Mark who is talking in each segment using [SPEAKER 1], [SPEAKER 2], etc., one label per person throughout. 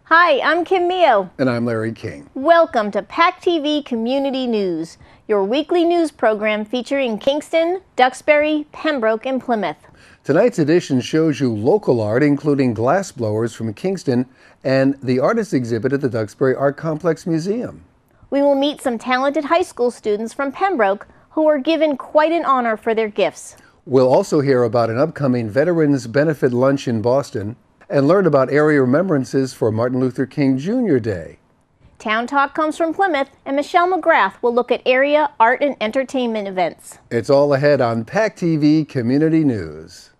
[SPEAKER 1] Hi, I'm Kim Mio.
[SPEAKER 2] And I'm Larry King.
[SPEAKER 1] Welcome to PACTV Community News, your weekly news program featuring Kingston, Duxbury, Pembroke, and Plymouth.
[SPEAKER 2] Tonight's edition shows you local art, including glassblowers from Kingston and the artist exhibit at the Duxbury Art Complex Museum.
[SPEAKER 1] We will meet some talented high school students from Pembroke who are given quite an honor for their gifts.
[SPEAKER 2] We'll also hear about an upcoming Veterans Benefit Lunch in Boston and learn about area remembrances for Martin Luther King Jr. Day.
[SPEAKER 1] Town Talk comes from Plymouth, and Michelle McGrath will look at area art and entertainment events.
[SPEAKER 2] It's all ahead on PACTV Community News.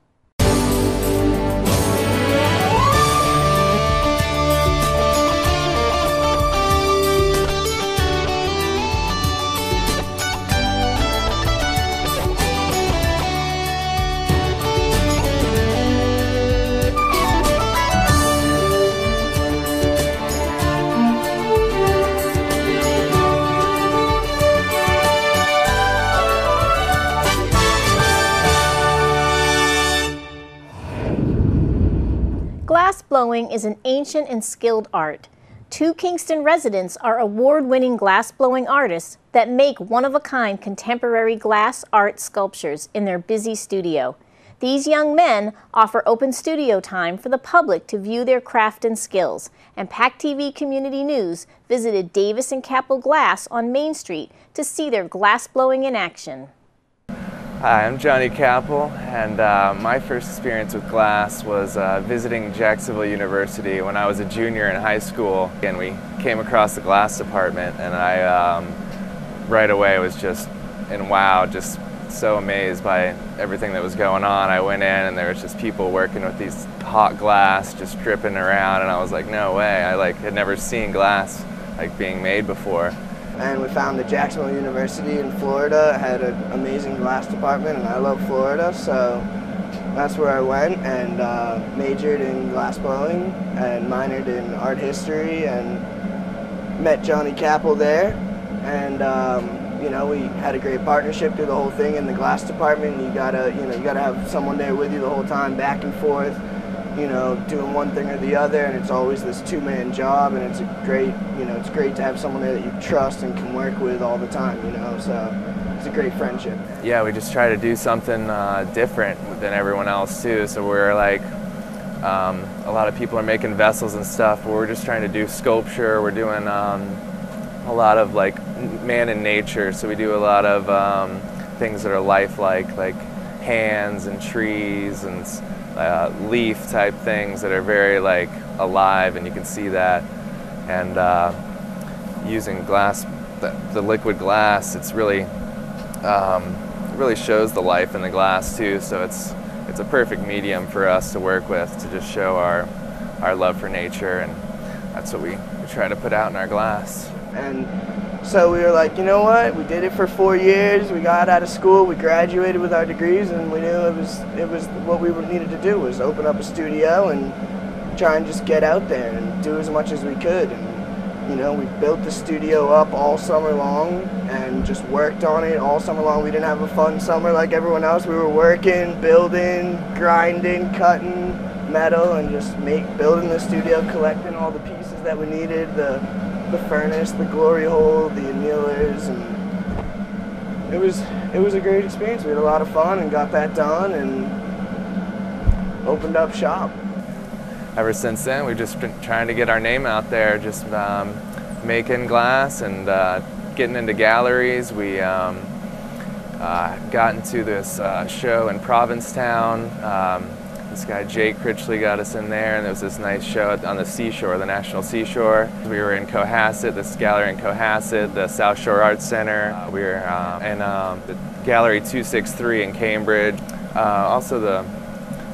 [SPEAKER 1] Glass blowing is an ancient and skilled art. Two Kingston residents are award-winning glass-blowing artists that make one-of-a-kind contemporary glass art sculptures in their busy studio. These young men offer open studio time for the public to view their craft and skills, and PACTV Community News visited Davis & Capel Glass on Main Street to see their glass blowing in action.
[SPEAKER 3] Hi, I'm Johnny Capel, and my first experience with glass was visiting Jacksonville University when I was a junior in high school. And we came across the glass department, and I right away was just in wow, just so amazed by everything that was going on. I went in and there was just people working with these hot glass just dripping around, and I was like, no way. I had never seen glass being made before.
[SPEAKER 4] And we found that Jacksonville University in Florida had an amazing glass department, and I love Florida, so that's where I went and majored in glass blowing and minored in art history, and met Johnny Capel there. And you know, we had a great partnership through the whole thing in the glass department. You gotta have someone there with you the whole time, back and forth, you know, doing one thing or the other, and it's always this two-man job, and it's great to have someone there that you trust and can work with all the time, you know, so it's a great friendship.
[SPEAKER 3] Yeah, we just try to do something different than everyone else too, so we're like, a lot of people are making vessels and stuff, but we're just trying to do sculpture. We're doing a lot of man in nature, so we do a lot of things that are lifelike, like hands and trees and leaf type things that are very alive, and you can see that. And using glass, the liquid glass, it's really shows the life in the glass too. So it's a perfect medium for us to work with to just show our love for nature, and that's what we try to put out in our glass.
[SPEAKER 4] And so we were like, you know what? We did it for 4 years. We got out of school. We graduated with our degrees, and we knew it was what we needed to do, was open up a studio and try and just get out there and do as much as we could. And you know, we built the studio up all summer long and just worked on it all summer long. We didn't have a fun summer like everyone else. We were working, building, grinding, cutting metal, and just building the studio, collecting all the pieces that we needed. The furnace, the glory hole, the annealers, and it was a great experience. We had a lot of fun and got that done and opened up shop.
[SPEAKER 3] Ever since then, we've just been trying to get our name out there, just making glass and getting into galleries. We got into this show in Provincetown. This guy Jake Critchley got us in there, and there was this nice show on the seashore, the National Seashore. We were in Cohasset, this gallery in Cohasset, the South Shore Arts Center. We were in the Gallery 263 in Cambridge. Also the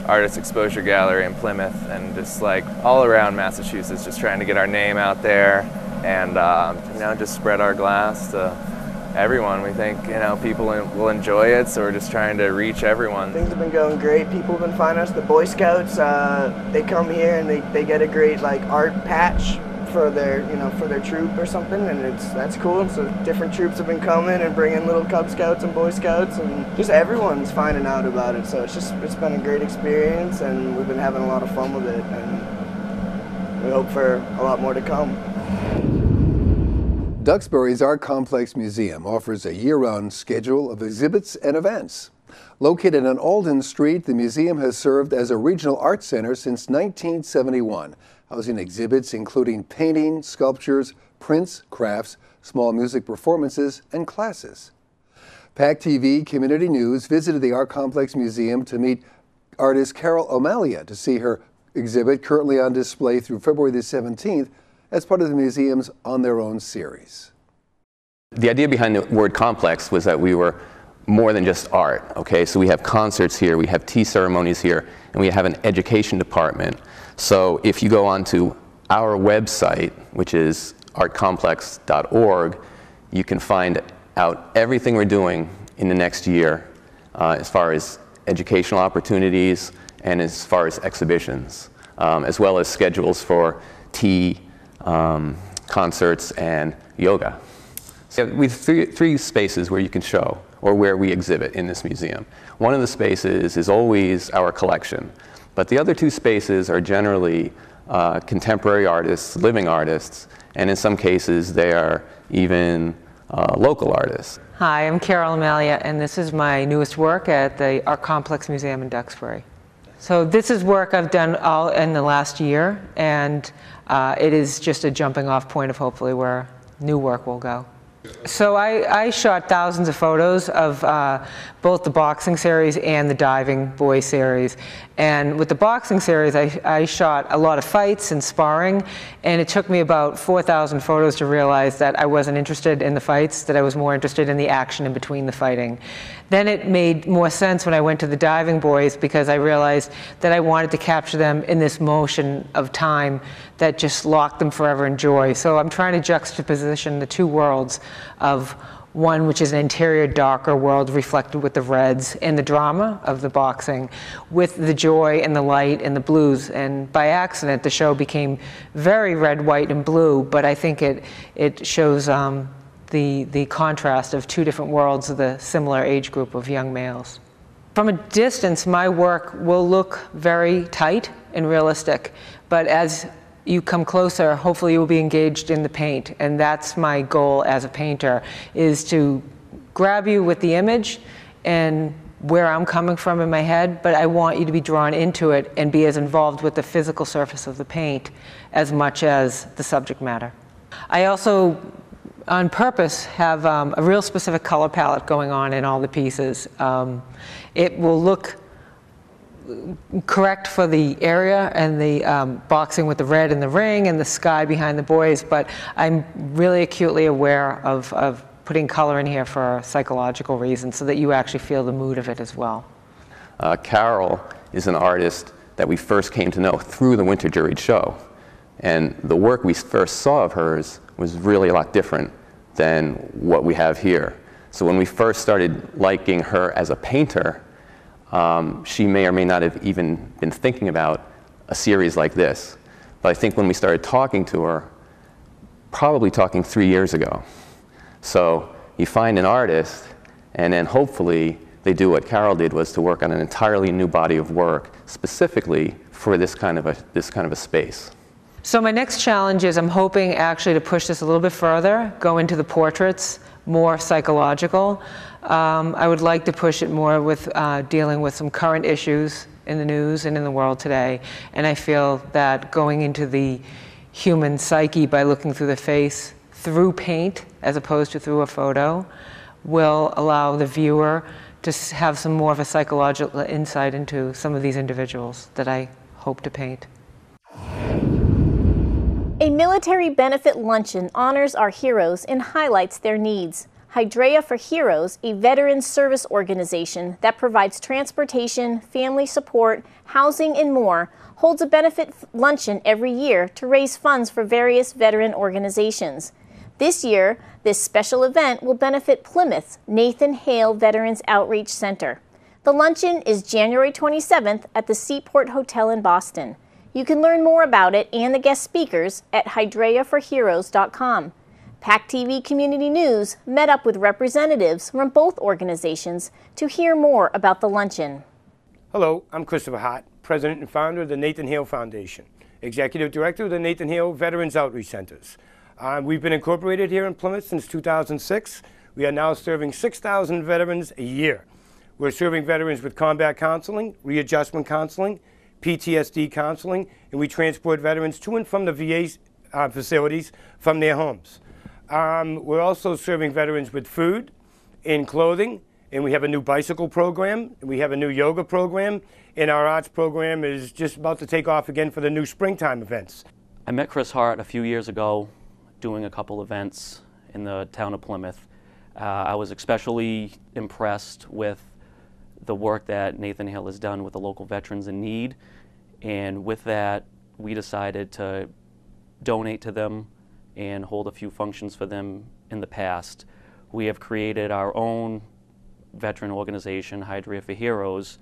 [SPEAKER 3] Artist Exposure Gallery in Plymouth, and just all around Massachusetts, just trying to get our name out there and just spread our glass to everyone. We think people will enjoy it, so we're just trying to reach everyone. Things
[SPEAKER 4] have been going great. People have been finding us. The Boy Scouts, they come here and they get a great art patch for their troop or something, and that's cool. So different troops have been coming and bringing little Cub Scouts and Boy Scouts, and just everyone's finding out about it. So it's been a great experience, and we've been having a lot of fun with it. And we hope for a lot more to come.
[SPEAKER 2] Duxbury's Art Complex Museum offers a year-round schedule of exhibits and events. Located on Alden Street, the museum has served as a regional art center since 1971, housing exhibits including painting, sculptures, prints, crafts, small music performances, and classes. PACTV Community News visited the Art Complex Museum to meet artist Carol O'Malia to see her exhibit currently on display through February the 17th as part of the museum's On Their Own series.
[SPEAKER 5] The idea behind the word complex was that we were more than just art, okay? So we have concerts here, we have tea ceremonies here, and we have an education department. So if you go onto our website, which is artcomplex.org, you can find out everything we're doing in the next year as far as educational opportunities and as far as exhibitions, as well as schedules for tea, concerts, and yoga. So we have three spaces where you can show, or where we exhibit in this museum. One of the spaces is always our collection, but the other two spaces are generally contemporary artists, living artists, and in some cases they are even local artists.
[SPEAKER 6] Hi, I'm Carol O'Malia, and this is my newest work at the Art Complex Museum in Duxbury. So this is work I've done all in the last year, and it is just a jumping off point of hopefully where new work will go. So I shot thousands of photos of both the boxing series and the diving boy series. And with the boxing series, I shot a lot of fights and sparring, and it took me about 4,000 photos to realize that I wasn't interested in the fights, that I was more interested in the action in between the fighting. Then it made more sense when I went to the diving boys, because I realized that I wanted to capture them in this motion of time that just locked them forever in joy. So I'm trying to juxtaposition the two worlds of one which is an interior, darker world reflected with the reds and the drama of the boxing, with the joy and the light and the blues. And by accident, the show became very red, white, and blue, but I think it shows the contrast of two different worlds of the similar age group of young males. From a distance, my work will look very tight and realistic, but as you come closer, hopefully you'll be engaged in the paint. And that's my goal as a painter, is to grab you with the image and where I'm coming from in my head, but I want you to be drawn into it and be as involved with the physical surface of the paint as much as the subject matter. I also, on purpose, have a real specific color palette going on in all the pieces. It will look correct for the area and the boxing with the red in the ring and the sky behind the boys, but I'm really acutely aware of putting color in here for psychological reasons so that you actually feel the mood of it as well.
[SPEAKER 5] Carol is an artist that we first came to know through the Winter Juried Show, and the work we first saw of hers was really a lot different than what we have here. So when we first started liking her as a painter, she may or may not have even been thinking about a series like this. But I think when we started talking to her, probably talking 3 years ago. So you find an artist, and then hopefully they do what Carol did, was to work on an entirely new body of work, specifically for this kind of a space.
[SPEAKER 6] So my next challenge is I'm hoping actually to push this a little bit further, go into the portraits, more psychological. I would like to push it more with dealing with some current issues in the news and in the world today. And I feel that going into the human psyche by looking through the face through paint as opposed to through a photo will allow the viewer to have some more of a psychological insight into some of these individuals that I hope to paint.
[SPEAKER 1] A military benefit luncheon honors our heroes and highlights their needs. Hydrea for Heroes, a veteran service organization that provides transportation, family support, housing, and more, holds a benefit luncheon every year to raise funds for various veteran organizations. This year, this special event will benefit Plymouth's Nathan Hale Veterans Outreach Center. The luncheon is January 27th at the Seaport Hotel in Boston. You can learn more about it and the guest speakers at hydreaforheroes.com. PACTV Community News met up with representatives from both organizations to hear more about the luncheon.
[SPEAKER 7] Hello, I'm Christopher Hott. President and founder of the Nathan Hale Foundation, Executive Director of the Nathan Hale Veterans Outreach Centers. We've been incorporated here in Plymouth since 2006. We are now serving 6,000 veterans a year. We're serving veterans with combat counseling, readjustment counseling, PTSD counseling, and we transport veterans to and from the VA facilities from their homes. We're also serving veterans with food and clothing, and we have a new bicycle program, and we have a new yoga program, and our arts program is just about to take off again for the new springtime events.
[SPEAKER 8] I met Chris Hart a few years ago doing a couple events in the town of Plymouth. I was especially impressed with the work that Nathan Hale has done with the local veterans in need, and with that we decided to donate to them and hold a few functions for them in the past. We have created our own veteran organization, Hydrea for Heroes,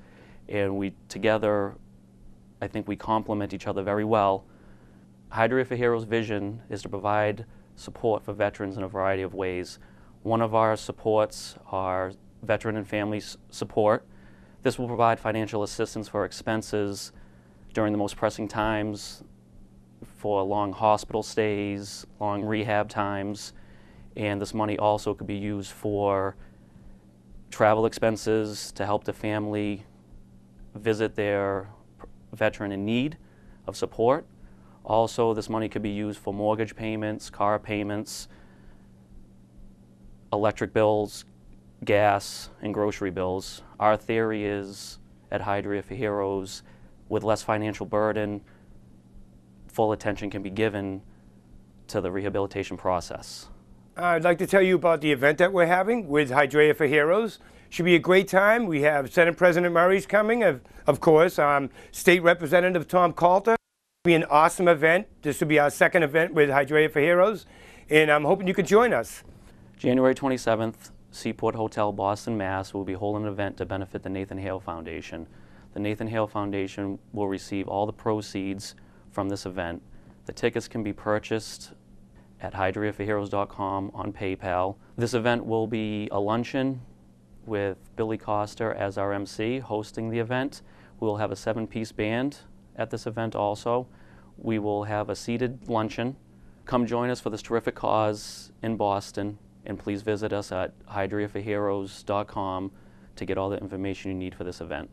[SPEAKER 8] and we together, I think we complement each other very well. Hydrea for Heroes' vision is to provide support for veterans in a variety of ways. One of our supports are veteran and family support. This will provide financial assistance for expenses during the most pressing times, for long hospital stays, long rehab times, and this money also could be used for travel expenses to help the family visit their veteran in need of support. Also, this money could be used for mortgage payments, car payments, electric bills, gas, and grocery bills. Our theory is, at Hydrea for Heroes, with less financial burden, full attention can be given to the rehabilitation process.
[SPEAKER 7] I'd like to tell you about the event that we're having with Hydrea for Heroes. Should be a great time. We have Senate President Murray's coming, of course, State Representative Tom Coulter. It'll be an awesome event. This will be our second event with Hydrea for Heroes, and I'm hoping you could join us.
[SPEAKER 8] January 27th, Seaport Hotel, Boston, Mass. will be holding an event to benefit the Nathan Hale Foundation. The Nathan Hale Foundation will receive all the proceeds from this event. The tickets can be purchased at hydreaforheroes.com on PayPal. This event will be a luncheon with Billy Coster as our MC hosting the event. We will have a 7-piece band at this event also. We will have a seated luncheon. Come join us for this terrific cause in Boston, and please visit us at hydreaforheroes.com to get all the information you need for this event.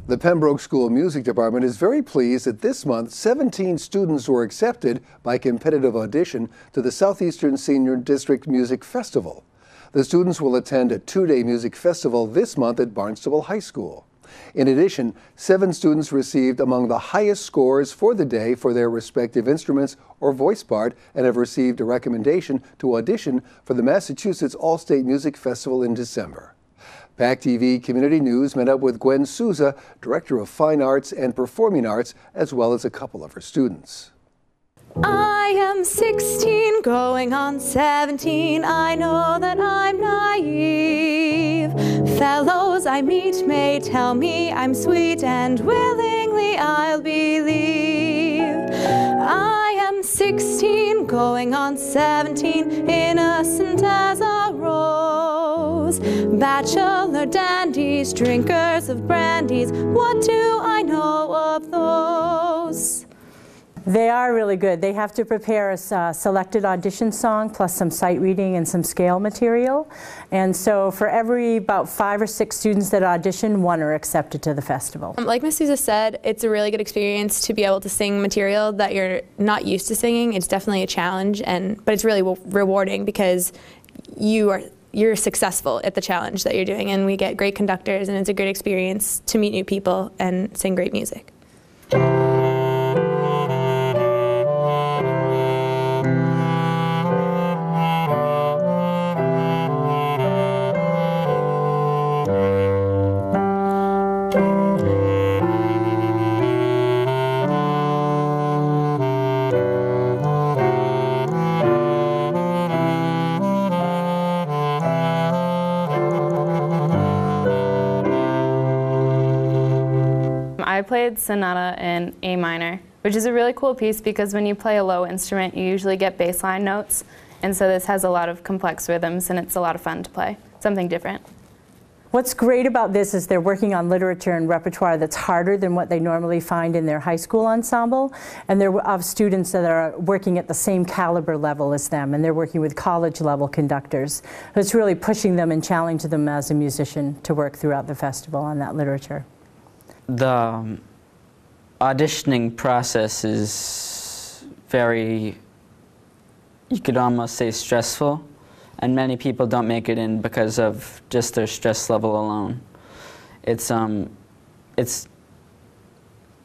[SPEAKER 2] The Pembroke School Music Department is very pleased that this month 17 students were accepted by competitive audition to the Southeastern Senior District Music Festival. The students will attend a 2-day music festival this month at Barnstable High School. In addition, 7 students received among the highest scores for the day for their respective instruments or voice part and have received a recommendation to audition for the Massachusetts All-State Music Festival in December. PACTV Community News met up with Gwen Souza, Director of Fine Arts and Performing Arts, as well as a couple of her students.
[SPEAKER 9] I am 16, going on 17. I know that I'm naive. Fellows I meet may tell me I'm sweet, and willingly I'll believe. I am 16, going on 17, innocent as a rose. Bachelor dandies, drinkers of brandies, what do I know of those?
[SPEAKER 10] They are really good. They have to prepare a selected audition song plus some sight reading and some scale material. And so for every about 5 or 6 students that audition, 1 are accepted to the festival.
[SPEAKER 9] Like Miss Souza said, it's a really good experience to be able to sing material that you're not used to singing. It's definitely a challenge, but it's really rewarding because you're successful at the challenge that you're doing, and we get great conductors, and it's a great experience to meet new people and sing great music.
[SPEAKER 11] I played Sonata in A minor, which is a really cool piece because when you play a low instrument, you usually get bass line notes, and so this has a lot of complex rhythms, and it's a lot of fun to play, something different.
[SPEAKER 10] What's great about this is they're working on literature and repertoire that's harder than what they normally find in their high school ensemble, and they're of students that are working at the same caliber level as them, and they're working with college level conductors. So it's really pushing them and challenging them as a musician to work throughout the festival on that literature.
[SPEAKER 12] The auditioning process is very, you could almost say, stressful. And many people don't make it in because of just their stress level alone. It's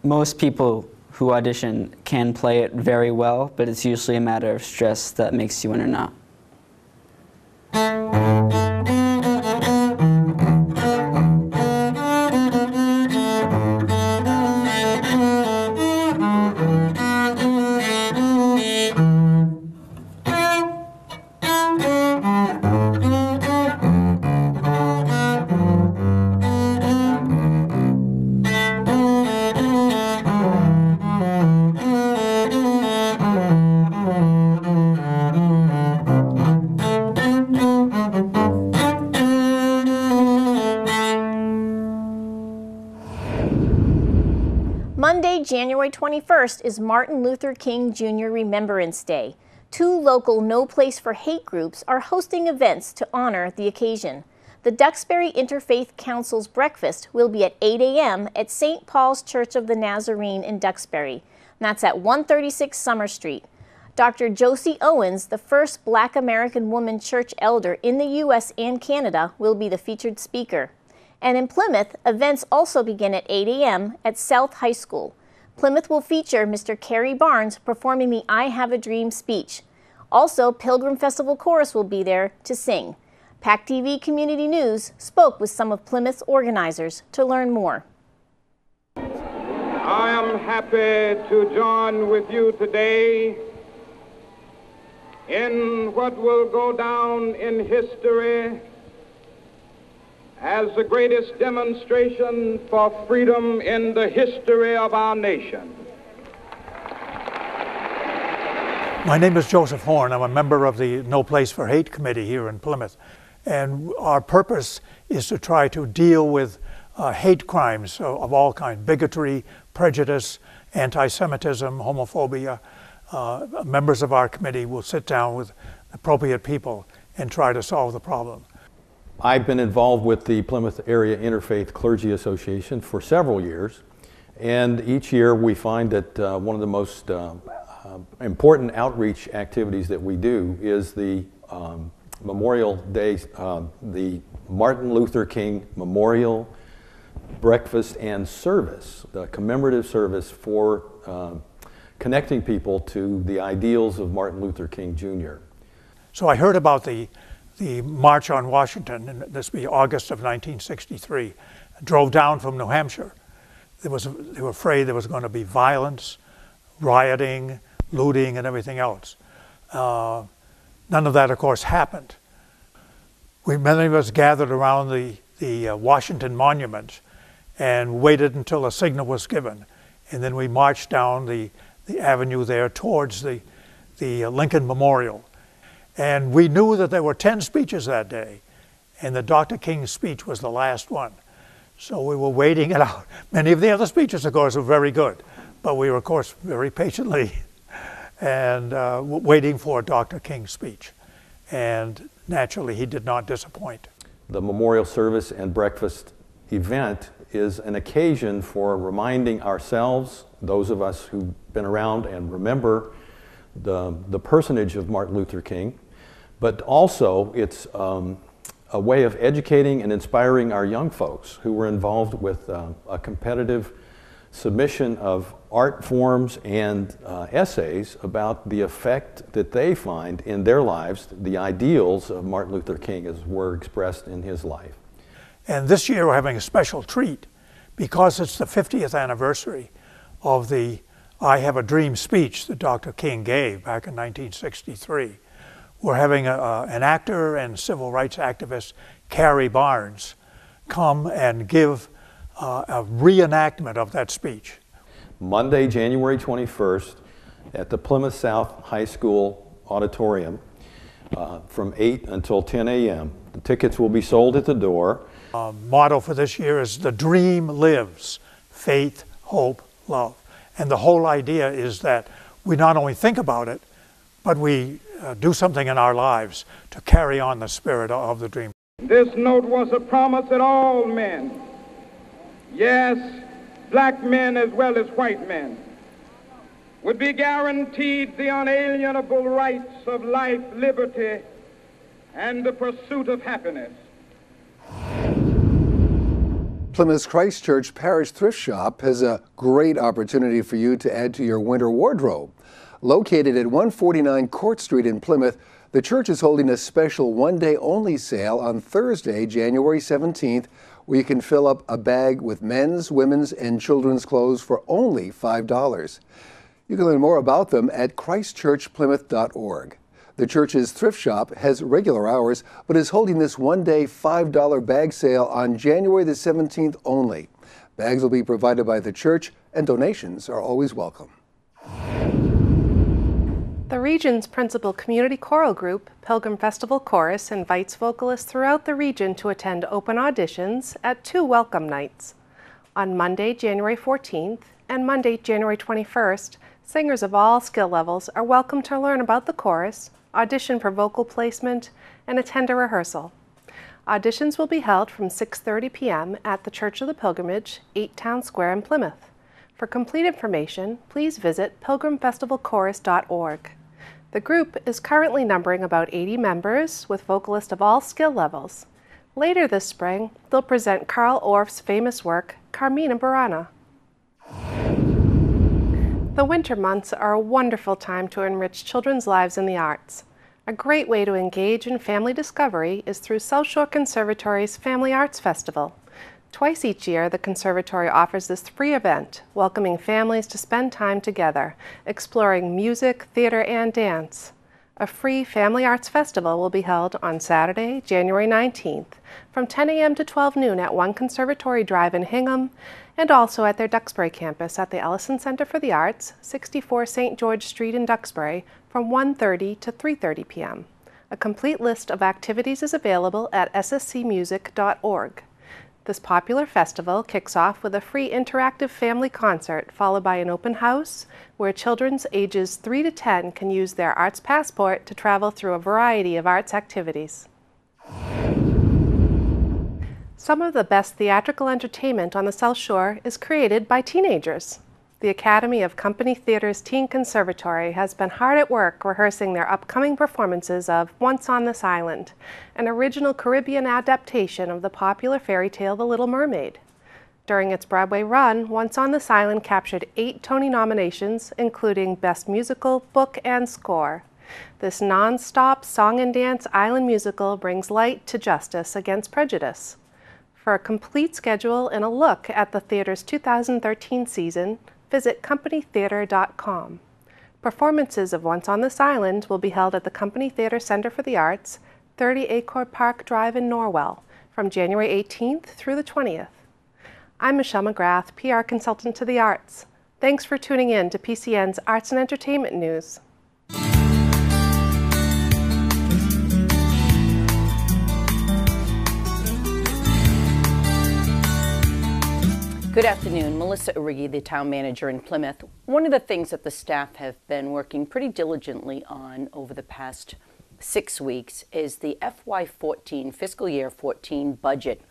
[SPEAKER 12] most people who audition can play it very well, but it's usually a matter of stress that makes you in or not.
[SPEAKER 1] Monday, January 21st is Martin Luther King Jr. Remembrance Day. 2 local No Place for Hate groups are hosting events to honor the occasion. The Duxbury Interfaith Council's breakfast will be at 8 a.m. at St. Paul's Church of the Nazarene in Duxbury. That's at 136 Summer Street. Dr. Josie Owens, the first Black American woman church elder in the U.S. and Canada, will be the featured speaker. And in Plymouth, events also begin at 8 a.m. at South High School. Plymouth will feature Mr. Kerry Barnes performing the I Have a Dream speech. Also, Pilgrim Festival Chorus will be there to sing. PACTV Community News spoke with some of Plymouth's organizers to learn more.
[SPEAKER 13] I am happy to join with you today in what will go down in history as the greatest demonstration for freedom in the history of our nation.
[SPEAKER 14] My name is Joseph Horn. I'm a member of the No Place for Hate Committee here in Plymouth. And our purpose is to try to deal with hate crimes of all kinds, bigotry, prejudice, anti-Semitism, homophobia. Members of our committee will sit down with appropriate people and try to solve the problem.
[SPEAKER 15] I've been involved with the Plymouth Area Interfaith Clergy Association for several years, and each year we find that one of the most important outreach activities that we do is the Memorial Day, the Martin Luther King Memorial Breakfast and Service, the commemorative service for connecting people to the ideals of Martin Luther King Jr.
[SPEAKER 14] So I heard about the March on Washington, and this would be August of 1963. I drove down from New Hampshire. They were afraid there was going to be violence, rioting, looting, and everything else. None of that, of course, happened. Many of us gathered around the Washington Monument and waited until a signal was given. And then we marched down the avenue there towards the Lincoln Memorial. And we knew that there were 10 speeches that day, and that Dr. King's speech was the last one. So we were waiting it out. Many of the other speeches, of course, were very good, but we were, of course, very patiently and waiting for Dr. King's speech. And naturally, he did not disappoint.
[SPEAKER 15] The memorial service and breakfast event is an occasion for reminding ourselves, those of us who've been around and remember the personage of Martin Luther King, but also it's a way of educating and inspiring our young folks who were involved with a competitive submission of art forms and essays about the effect that they find in their lives, the ideals of Martin Luther King as were expressed in his life.
[SPEAKER 14] And this year we're having a special treat because it's the 50th anniversary of the I Have a Dream speech that Dr. King gave back in 1963. We're having an actor and civil rights activist, Kerry Barnes, come and give a reenactment of that speech.
[SPEAKER 15] Monday, January 21st at the Plymouth South High School auditorium from 8 until 10 a.m. The tickets will be sold at the door.
[SPEAKER 14] Motto for this year is "The Dream Lives, Faith, Hope, Love." And the whole idea is that we not only think about it, but we do something in our lives to carry on the spirit of the dream.
[SPEAKER 13] This note was a promise that all men, yes, black men as well as white men, would be guaranteed the unalienable rights of life, liberty, and the pursuit of happiness.
[SPEAKER 2] Plymouth's Christ Church Parish Thrift Shop has a great opportunity for you to add to your winter wardrobe. Located at 149 Court Street in Plymouth, the church is holding a special one-day-only sale on Thursday, January 17th, where you can fill up a bag with men's, women's, and children's clothes for only $5. You can learn more about them at christchurchplymouth.org. The church's thrift shop has regular hours, but is holding this one-day $5 bag sale on January the 17th only. Bags will be provided by the church, and donations are always welcome.
[SPEAKER 16] The region's principal community choral group, Pilgrim Festival Chorus, invites vocalists throughout the region to attend open auditions at 2 welcome nights. On Monday, January 14th, and Monday, January 21st, singers of all skill levels are welcome to learn about the chorus, audition for vocal placement, and attend a rehearsal. Auditions will be held from 6:30 p.m. at the Church of the Pilgrimage, 8 Town Square in Plymouth. For complete information, please visit pilgrimfestivalchorus.org. The group is currently numbering about 80 members, with vocalists of all skill levels. Later this spring, they'll present Carl Orff's famous work, Carmina Burana. The winter months are a wonderful time to enrich children's lives in the arts. A great way to engage in family discovery is through South Shore Conservatory's Family Arts Festival. Twice each year, the Conservatory offers this free event, welcoming families to spend time together, exploring music, theater, and dance. A free Family Arts Festival will be held on Saturday, January 19th, from 10 a.m. to 12 noon at 1 Conservatory Drive in Hingham, and also at their Duxbury campus at the Ellison Center for the Arts, 64 St. George Street in Duxbury, from 1:30 to 3:30 p.m. A complete list of activities is available at sscmusic.org. This popular festival kicks off with a free interactive family concert, followed by an open house, where children ages 3 to 10 can use their arts passport to travel through a variety of arts activities. Some of the best theatrical entertainment on the South Shore is created by teenagers. The Academy of Company Theater's Teen Conservatory has been hard at work rehearsing their upcoming performances of Once on This Island, an original Caribbean adaptation of the popular fairy tale The Little Mermaid. During its Broadway run, Once on This Island captured 8 Tony nominations, including Best Musical, Book, and Score. This non-stop song and dance island musical brings light to justice against prejudice. For a complete schedule and a look at the theater's 2013 season, visit companytheater.com. Performances of Once on This Island will be held at the Company Theater Center for the Arts, 30 Acorn Park Drive in Norwell, from January 18th through the 20th. I'm Michelle McGrath, PR consultant to the Arts. Thanks for tuning in to PCN's Arts and Entertainment News.
[SPEAKER 17] Good afternoon. Melissa Urigi, the town manager in Plymouth. One of the things that the staff have been working pretty diligently on over the past 6 weeks is the FY14, fiscal year 14 budget.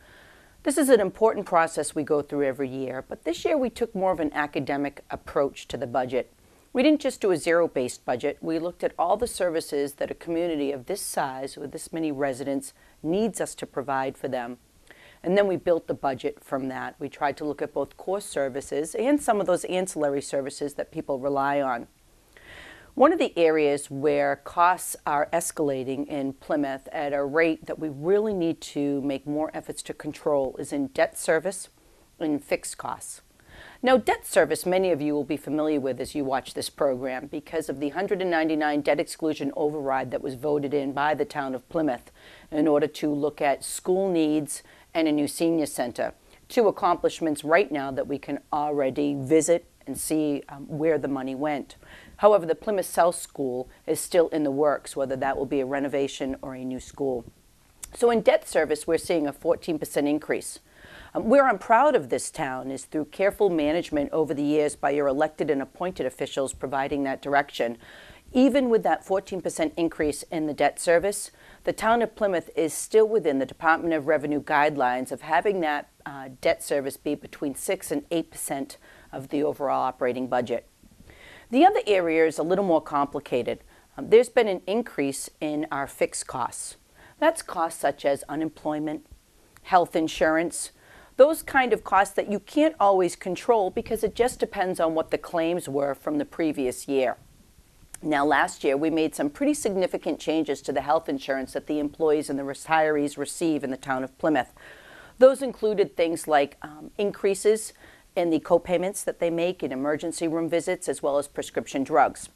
[SPEAKER 17] This is an important process we go through every year, but this year we took more of an academic approach to the budget. We didn't just do a zero-based budget. We looked at all the services that a community of this size, with this many residents, needs us to provide for them. And then we built the budget from that. We tried to look at both core services and some of those ancillary services that people rely on. One of the areas where costs are escalating in Plymouth at a rate that we really need to make more efforts to control is in debt service and fixed costs. Now, debt service, many of you will be familiar with as you watch this program because of the 199 debt exclusion override that was voted in by the town of Plymouth in order to look at school needs and a new senior center. 2 accomplishments right now that we can already visit and see where the money went. However, the Plymouth South School is still in the works, whether that will be a renovation or a new school. So in debt service, we're seeing a 14% increase. Where I'm proud of this town is through careful management over the years by your elected and appointed officials providing that direction. Even with that 14% increase in the debt service, the town of Plymouth is still within the Department of Revenue guidelines of having that debt service be between 6 and 8% of the overall operating budget. The other area is a little more complicated. There's been an increase in our fixed costs. That's costs such as unemployment, health insurance, those kind of costs that you can't always control because it just depends on what the claims were from the previous year. Now, last year, we made some pretty significant changes to the health insurance that the employees and the retirees receive in the town of Plymouth. Those included things like increases in the co-payments that they make in emergency room visits as well as prescription drugs.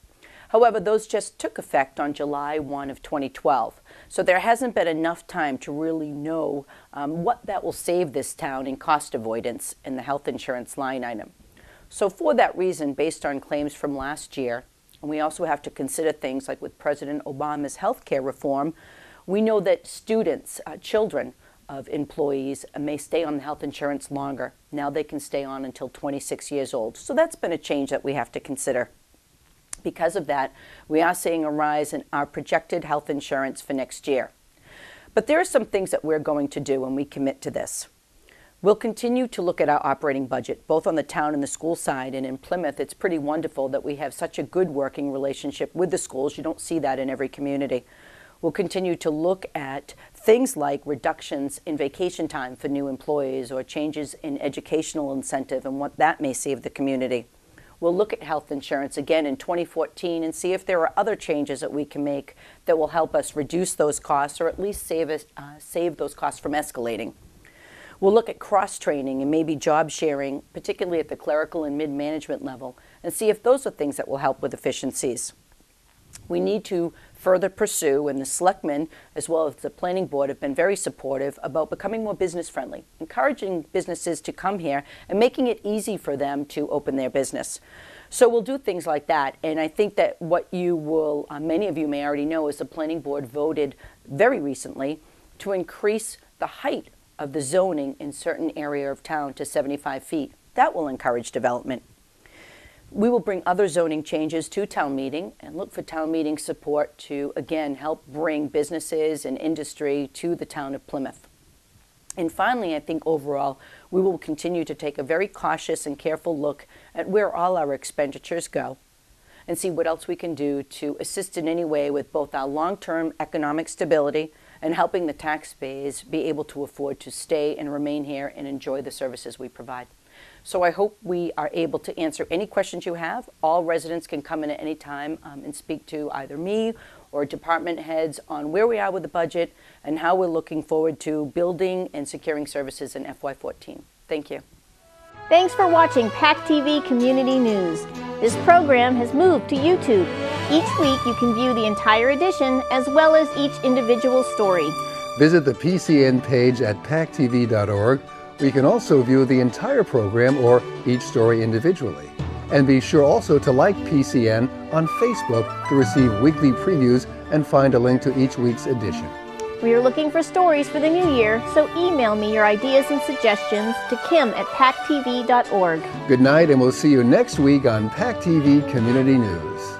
[SPEAKER 17] However, those just took effect on July 1 of 2012. So there hasn't been enough time to really know what that will save this town in cost avoidance in the health insurance line item. So for that reason, based on claims from last year, and we also have to consider things like with President Obama's health care reform, we know that students, children of employees may stay on the health insurance longer. Now they can stay on until 26 years old. So that's been a change that we have to consider. Because of that, we are seeing a rise in our projected health insurance for next year. But there are some things that we're going to do when we commit to this. We'll continue to look at our operating budget, both on the town and the school side. And in Plymouth, it's pretty wonderful that we have such a good working relationship with the schools. You don't see that in every community. We'll continue to look at things like reductions in vacation time for new employees or changes in educational incentive and what that may save the community. We'll look at health insurance again in 2014 and see if there are other changes that we can make that will help us reduce those costs or at least save those costs from escalating. We'll look at cross-training and maybe job sharing, particularly at the clerical and mid-management level, and see if those are things that will help with efficiencies. We need to further pursue, and the selectmen as well as the planning board have been very supportive about becoming more business friendly, encouraging businesses to come here and making it easy for them to open their business. So we'll do things like that, and I think that what you will, many of you may already know, is the planning board voted very recently to increase the height of the zoning in certain area of town to 75 feet. That will encourage development. We will bring other zoning changes to town meeting and look for town meeting support to, again, help bring businesses and industry to the town of Plymouth. And finally, I think overall, we will continue to take a very cautious and careful look at where all our expenditures go and see what else we can do to assist in any way with both our long-term economic stability and helping the taxpayers be able to afford to stay and remain here and enjoy the services we provide. So I hope we are able to answer any questions you have. All residents can come in at any time and speak to either me or department heads on where we are with the budget and how we're looking forward to building and securing services in FY14. Thank you.
[SPEAKER 1] Thanks for watching PACTV Community News. This program has moved to YouTube. Each week you can view the entire edition as well as each individual story.
[SPEAKER 2] Visit the PCN page at PACTV.org. You can also view the entire program or each story individually. And be sure also to like PCN on Facebook to receive weekly previews and find a link to each week's edition.
[SPEAKER 1] We are looking for stories for the new year, so email me your ideas and suggestions to kim@pactv.org.
[SPEAKER 2] Good night, and we'll see you next week on PACTV Community News.